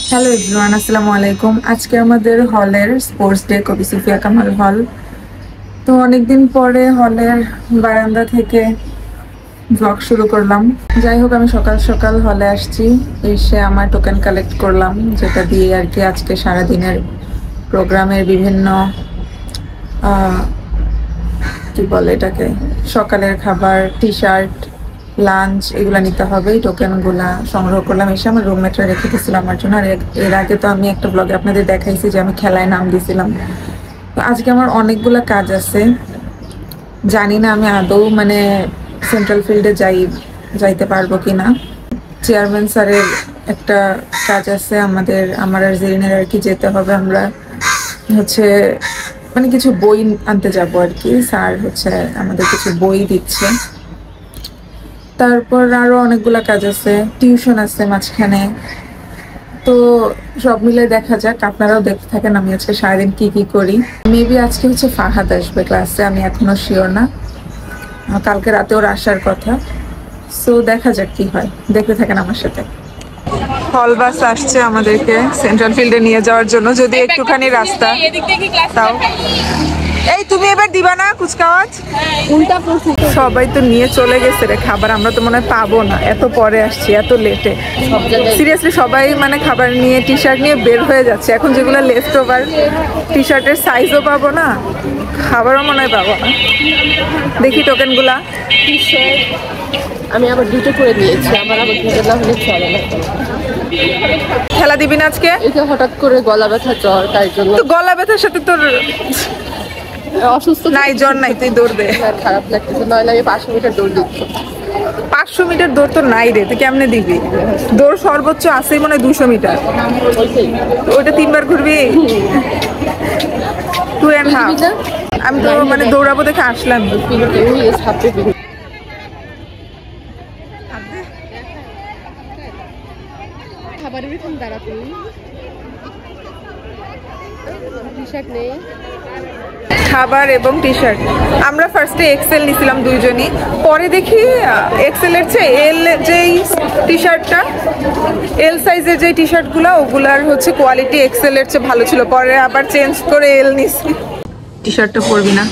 Hello everyone, আসসালামু আলাইকুম। আজকে আমাদের হলের স্পোর্টস ডে, কবি সুফিয়া কামাল হল। তো অনেকদিন পরে হলের বারান্দা থেকে ব্লগ শুরু করলাম। যাই হোক, আমি সকাল সকাল হলে আসছি, এসে আমার টোকেন কালেক্ট করলাম, যেটা দিয়ে আর কি আজকে সারাদিনের প্রোগ্রামের বিভিন্ন কি বলে এটাকে, সকালের খাবার, টি শার্ট, লাঞ্চ, এগুলো নিতে হবে। এই টোকেনগুলা সংগ্রহ করলাম, এসে আমার রুমমেটরা রেখে দিয়েছিলাম আমার জন্য। আর এর আগে তো আমি একটা ব্লগে আপনাদের দেখাইছি যে আমি খেলায় নাম দিয়েছিলাম। তো আজকে আমার অনেকগুলো কাজ আছে, জানি না আমি আদৌ মানে সেন্ট্রাল ফিল্ডে যাইতে পারবো কিনা। চেয়ারম্যান স্যারের একটা কাজ আছে, আমার আর জেরিনের আর কি যেতে হবে। আমরা হচ্ছে মানে কিছু বই আনতে যাব আর কি, স্যার হচ্ছে আমাদের কিছু বই দিচ্ছে। তারপর আরো অনেকগুলা কাজ আছে, টিউশন আছে মাঝখানে। তো সব মিলে দেখা যাক, আপনারাও দেখতে থাকেন আমি আজকে সারাদিন কি কি করি। মেবি আজকে হচ্ছে ফাহাদ আসবে ক্লাসে, আমি এখনো শিওর না। কালকে রাতে ওর আসার কথা। সো দেখা যাক কি হয়, দেখতে থাকেন আমার সাথে। হল বাস আসছে আমাদেরকে সেন্ট্রাল ফিল্ডে নিয়ে যাওয়ার জন্য, যদি একটুখানি রাস্তা তাও। এই তুমি এবার দিবা না কুচকাওয়াজ? সবাই তো নিয়ে চলে গেছে রে খাবার, আমরা তো মনে হয় পাবো না, এত পরে আসছি, এত লেটে। সিরিয়াসলি সবাই মানে খাবার নিয়ে, টি শার্ট নিয়ে বের হয়ে যাচ্ছে। এখন যেগুলো লেফট ওভার, টি শার্টের সাইজও পাবো না, খাবারও মনে হয় পাবো না। দেখি টোকেনগুলা। টি শার্ট আমি আবার দুটো করে নিয়েছি, আমার আবার দুটো না হলে চলে না। খেলা দিবি না আজকে? এটা হঠাৎ করে গলা ব্যথা, জ্বর, তাই জন্য। তো গলা ব্যথার সাথে তোর অসুস্থ নাই, জ্বর নাই, তুই দৌড় দে। খারাপ লাগতেছে, নইলে আমি 500 মিটার দৌড় দিচ্ছি। 500 মিটার দৌড় তো নাই রে, তুই কেমনে দিবি? দৌড় সর্বোচ্চ আছেই মনে হয় 200 মিটার। ওইটা 3 বার ঘুরবি? 2.5। আমি তো মানে দৌড়াবো দেখে আসলাম। খাবারের এখানে দাঁড়াতে টি শার্ট নেই, খাবার এবং টি শার্ট। আমরা ফার্স্টে এক্সেল নিছিলাম দুইজনই, পরে দেখি এক্সেলের চেয়ে এল যেই টি শার্টটা, এল সাইজের যেই টি শার্টগুলো, ওগুলার হচ্ছে কোয়ালিটি এক্সেলের চেয়ে ভালো ছিল। পরে আবার চেঞ্জ করে এল নিছি। টি শার্টটা পরবি না?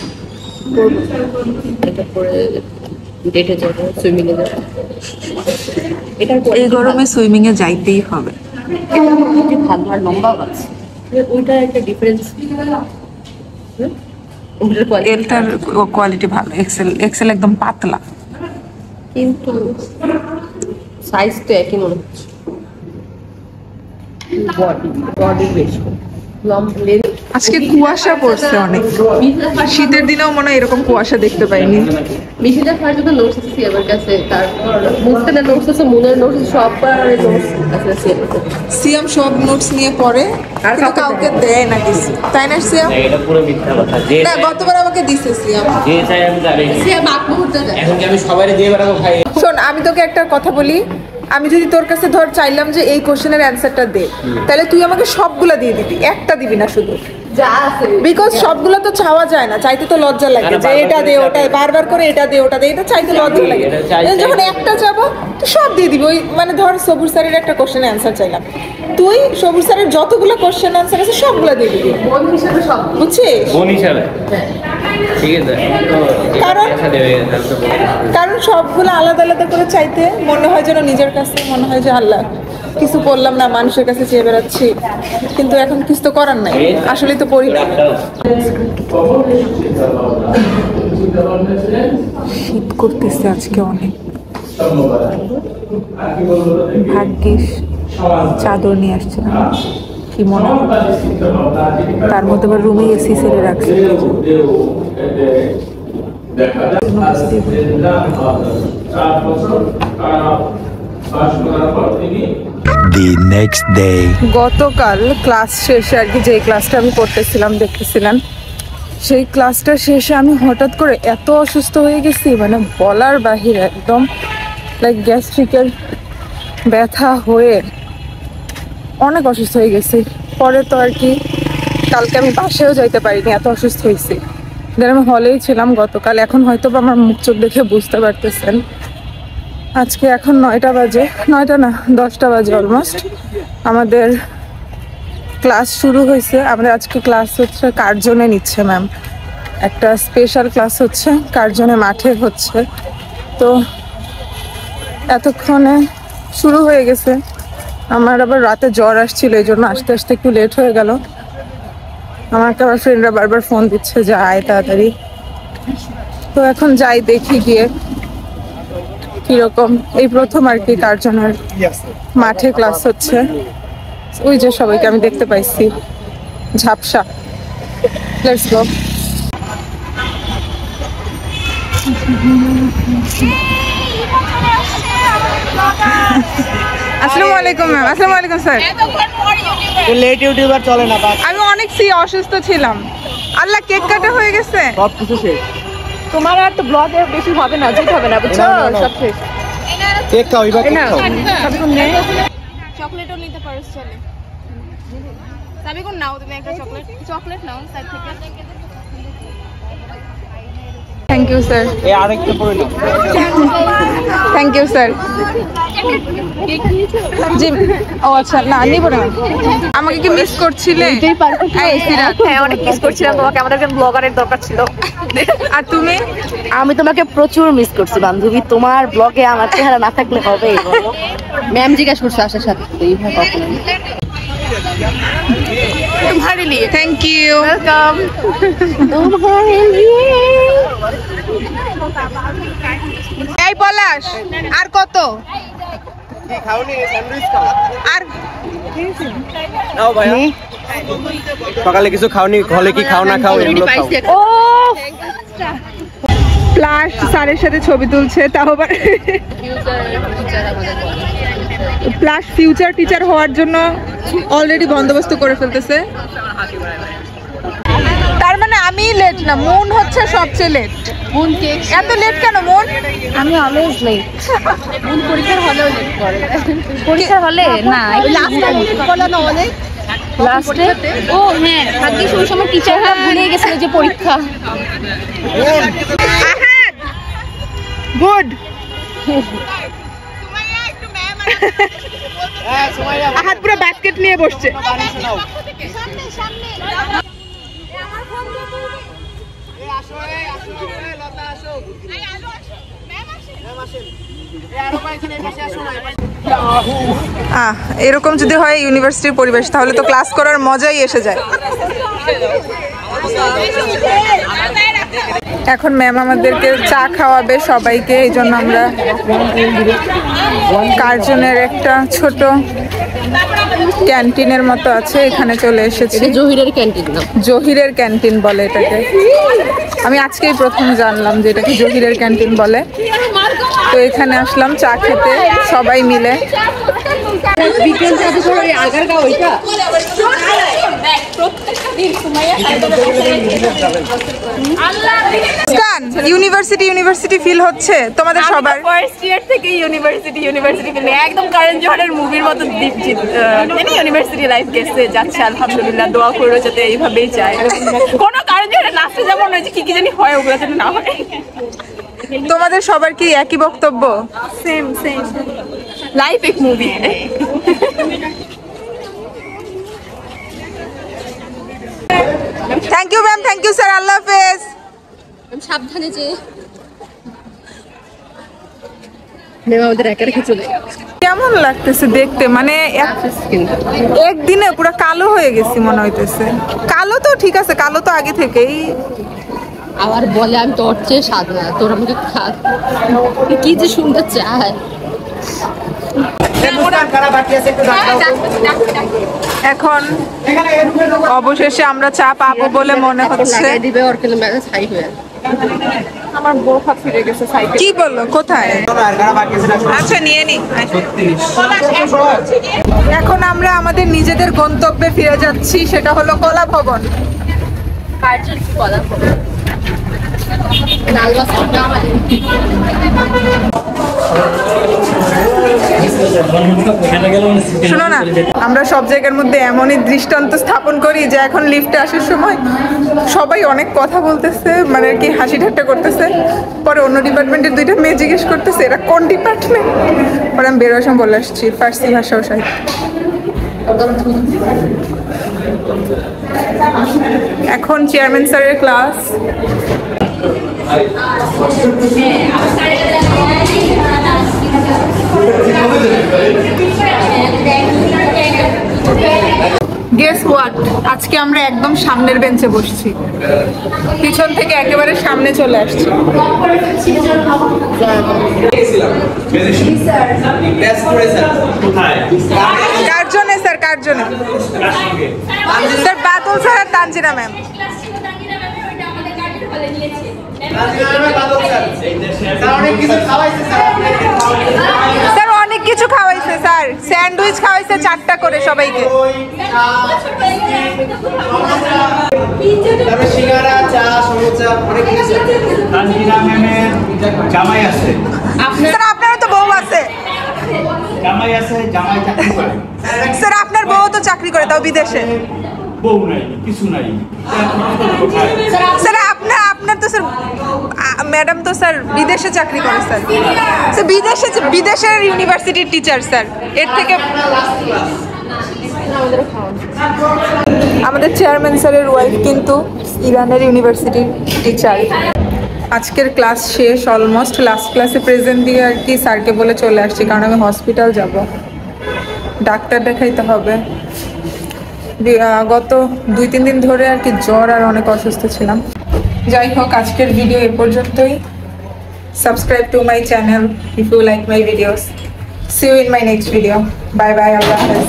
এটা পরে ডেটে যাবো, সুইমিং এ যাবো। এই গরমে সুইমিং এ যাইতেই হবে। এটা মোটামুটি ভালো আর লম্বা আছে, ওইটা একটা ডিফারেন্স। এলটার কোয়ালিটি ভালো, এক্সেল একদম পাতলা, কিন্তু সাইজ তো একই মনে হচ্ছে। বডি বেশ আজকে কুয়াশা পড়ছে অনেক, শীতের দিনেও মনে হয় এরকম কুয়াশা দেখতে পাইনি। মিশিদা ফার্স্ট যখন নোটস আছে আমার কাছে, তারপর মুস্তানের নোটস আছে, মুনের নোটস, সব নোটস আছে। সিয়াম সব নোটস নিয়ে পড়ে, আর কাউকে দেয় না কিছু, তাই না সিয়াম? এটা পুরো মিথ্যা কথা। যে না, গতবার আমাকে দিছে সিয়াম। যে চাই আমি জানি, সিয়াম আগ মুহূর্তে দেয়। এখন কি আমি সবাইরে দিয়ে বেড়াবো ভাই? শোন, আমি তোকে একটা কথা বলি, আমি যদি তোর কাছে ধর চাইলাম যে এই কোশ্চেনের অ্যান্সারটা দে, তাহলে তুই আমাকে সবগুলা দিয়ে দিবি, একটা দিবি না শুধু। যা আছে বিকজ সবগুলো তো চাওয়া যায় না, চাইতে তো লজ্জা লাগে যে এটা দে ওটা, বারবার করে এটা দে ওটা দে, এটা চাইতে লজ্জা লাগে। যখন একটা চাবো তো সব দিয়ে দিবি। ওই মানে ধর সবুর স্যারের একটা কোশ্চেনের অ্যান্সার চাইলাম, তুই সবুর স্যারের যতগুলো কোশ্চেন অ্যান্সার আছে সবগুলো দিয়ে দিবি, বোন হিসেবে সব, বুঝছিস? বোন হিসাবে ঠিক আছে। কারণ সবগুলো আলাদা আলাদা করে চাইতে মনে হয় যেন নিজের কাছে মনে হয় যে আল্লাহ কিছু করলাম না, মানুষের কাছে চেয়ে বেড়াচ্ছি, কিন্তু এখন কিছু তো করার নাই, আসলেই তো পড়ি না। শীত করতেছে আজকে অনেক, ভাগ্যিস চাদর নিয়ে আসছিলাম, কি মনে হয় তার মধ্যে আবার রুমে এসি ছেড়ে রাখছে। গতকাল ক্লাস শেষে আর কি, যে ক্লাসটা আমি করতেছিলাম দেখতেছিলাম, সেই ক্লাসটা শেষে আমি হঠাৎ করে এত অসুস্থ হয়ে গেছি, মানে বলার বাহিরে, একদম লাইক গ্যাস্ট্রিকের ব্যথা হয়ে অনেক অসুস্থ হয়ে গেছি। পরে তো আর কি কালকে আমি বাসায়ও যাইতে পারিনি, এত অসুস্থ হয়েছি। দেন আমি হলেই ছিলাম গতকাল। এখন হয়তো বা আমার মুখ চোখ দেখে বুঝতে পারতেছেন আজকে এখন 9টা বাজে, 9টা না 10টা বাজে অলমোস্ট। আমাদের ক্লাস শুরু হয়েছে। আমাদের আজকে ক্লাস হচ্ছে কার্জনে নিচ্ছে ম্যাম, একটা স্পেশাল ক্লাস হচ্ছে কার্জনে মাঠে হচ্ছে। তো এতক্ষণে শুরু হয়ে গেছে। আমার আবার রাতে জ্বর আসছিল, এই জন্য আস্তে আস্তে একটু লেট হয়ে গেল। আমাকে আমার ফ্রেন্ডরা বারবার ফোন দিচ্ছে যে আয় তাড়াতাড়ি। তো এখন যাই দেখি গিয়ে কিরকম। এই প্রথম আর কি কার্জনের মাঠে ক্লাস হচ্ছে। ওই যে সবাইকে আমি দেখতে পাইছি, ঝাপসা। Let's go. আসসালামু আলাইকুম ম্যাম। আসসালামু আলাইকুম স্যার। লেট ইউটিউবার চলে না, আমি অনেক অসুস্থ ছিলাম। আল্লাহ, কেক কাটা হয়ে গেছে। সব কিছু শেষ। তোমার আর তো ব্লগে বেশি হবে না, যেতে হবে না, বুঝছো? সব শেষ। কেক খাও, এবার কেক খাও। চকলেটও নিতে পারো, চলে। সাবিকুন নাও, তুমি একটা চকলেট নাও সাইড থেকে। Thank you sir. এই আরেকটা পরে নাও। Thank you sir. জি, ও আচ্ছা, না নিব না। আমাকে কি মিস করছিলে? এই সিরাত, হ্যাঁ, অনেক মিস করছিলাম তোমাকে। আমাদের একজন ব্লগারের দরকার ছিল। আর তুমি? আমি তোমাকে প্রচুর মিস করছি বান্ধবী। তোমার ব্লগে আমার চেহারা না থাকলে হবে? ম্যাম জিজ্ঞাসা করছে আসার সাথে तुम्हारे लिए। Thank you. वेलकम। এই পলাশ, আর কত? কি খাওনি? স্যান্ডউইচ খাও। আর নাও ভাইয়া। সকালে কিছু খাওনি, হলে কি খাও না খাও এগুলো খাও। ও প্লাস স্যারের সাথে ছবি তুলছে, তাও আবার প্লাস ফিউচার টিচার হওয়ার জন্য অলরেডি বন্দোবস্ত করে ফেলতেছে। তার মানে আমি লেট না, মন হচ্ছে সবচেয়ে লেট। মন কেক এত লেট কেন মন? আমি অলওয়েজ লেট। মন পরীক্ষার হলেও লেট করে। পরীক্ষা হলে না, লাস্টে ও হ্যাঁ, ভাগ্যিস ওই সময় টিচাররা ভুলে গেছিল যে পরীক্ষা। গুড। হ্যাঁ, সময় যাবে। আহাদ পুরো বাস্কেট নিয়ে বসছে। এরকম যদি হয় ইউনিভার্সিটির পরিবেশ, তাহলে তো ক্লাস করার মজাই এসে যায়। এখন ম্যাম আমাদেরকে চা খাওয়াবে সবাইকে, এই জন্য আমরা কার্জনের একটা ছোট ক্যান্টিনের মতো আছে, এখানে চলে এসেছি। জহিরের ক্যান্টিন না, জহিরের ক্যান্টিন বলে এটাকে। আমি আজকেই প্রথম জানলাম যে এটাকে জহিরের ক্যান্টিন বলে। তো এখানে আসলাম চা খেতে সবাই মিলে। ইউনিভার্সিটি ফিল হচ্ছে তোমাদের সবার? ফার্স্ট ইয়ার থেকে ইউনিভার্সিটি ফিল একদম কারণ জোহরের মুভির মতো ইউনিভার্সিটি লাইফ গেছে, যাচ্ছে আলহামদুলিল্লাহ। দোয়া করো যাতে এইভাবেই যায়। কোনো কারণ জোহরের লাস্টে যেমন হয়েছে কি জানি হয়, ওগুলো যেন না হয়। তোমাদের সবার কি একই বক্তব্য? सेम लाइफ एक मूवी है। Thank you ma'am, thank you sir, আল্লাহ হাফেজ। সাবধানে যে আমাদের একা রেখে চলে কেমন লাগতেছে দেখতে? মানে একদিনে পুরো কালো হয়ে গেছি মনে হইতেছে। কালো তো ঠিক আছে, কালো তো আগে থেকেই। আবার বলে আমি তোর চেয়ে সাদা, তোর আমাকে খা, কি যে সুন্দর চায়। এখন অবশেষে আমরা চা পাবো বলে মনে হচ্ছে। দিবে ওর কেন মেজাজ হাই হয়ে। আমার বোরখা ফিরে গেছে সাইকেল। কি বললো? কোথায়? আচ্ছা নিয়ে নি। এখন আমরা আমাদের নিজেদের গন্তব্যে ফিরে যাচ্ছি, সেটা হলো কলা ভবন। কার্জন কলা লাল বাস শোনো না, আমরা সব জায়গার মধ্যে এমনই দৃষ্টান্ত স্থাপন করি যে এখন লিফটে আসার সময় সবাই অনেক কথা বলতেছে, মানে আর কি হাসি ঠাট্টা করতেছে। পরে অন্য ডিপার্টমেন্টের দুইটা মেয়ে জিজ্ঞেস করতেছে এরা কোন ডিপার্টমেন্ট। পরে আমি বেরোয় সময় বলে আসছি ফার্সি ভাষা ও সাহিত্য। এখন চেয়ারম্যান স্যারের ক্লাস। গেস হোয়াট, আজকে আমরা একদম সামনের বেঞ্চে বসছি, পিছন থেকে একেবারে সামনে চলে আসছি। কার জন্য স্যার, কার জন্য? স্যার বাদল স্যার আর তানজিনা ম্যাম। স্যার অনেক কিছু খাওয়াইছে স্যার, স্যান্ডউইচ খাওয়াইছে 4টা করে সবাইকে। জামাই আছে, স্যার আপনারও তো বউ আছে। জামাই আছে, জামাই চাকরি করে। স্যার আপনার বউ তো চাকরি করে, তাও বিদেশে। বউ নাই, কিছু নাই। স্যার আপনার তো স্যার ম্যাডাম তো স্যার বিদেশে চাকরি করে স্যার। স্যার বিদেশের ইউনিভার্সিটির টিচার স্যার। এর থেকে আমাদের চেয়ারম্যান স্যারের ওয়াইফ কিন্তু ইরানের ইউনিভার্সিটির টিচার। আজকের ক্লাস শেষ অলমোস্ট, লাস্ট ক্লাসে প্রেজেন্ট দিয়ে আর কি স্যারকে বলে চলে আসছি, কারণ আমি হসপিটাল যাব, ডাক্তার দেখাইতে হবে। গত 2-3 দিন ধরে আর কি জ্বর আর অনেক অসুস্থ ছিলাম। যাই হোক, আজকের ভিডিও এ পর্যন্তই। Subscribe to my channel if you like my videos. See you in my next video. Bye bye, আল্লাহ হাফেজ।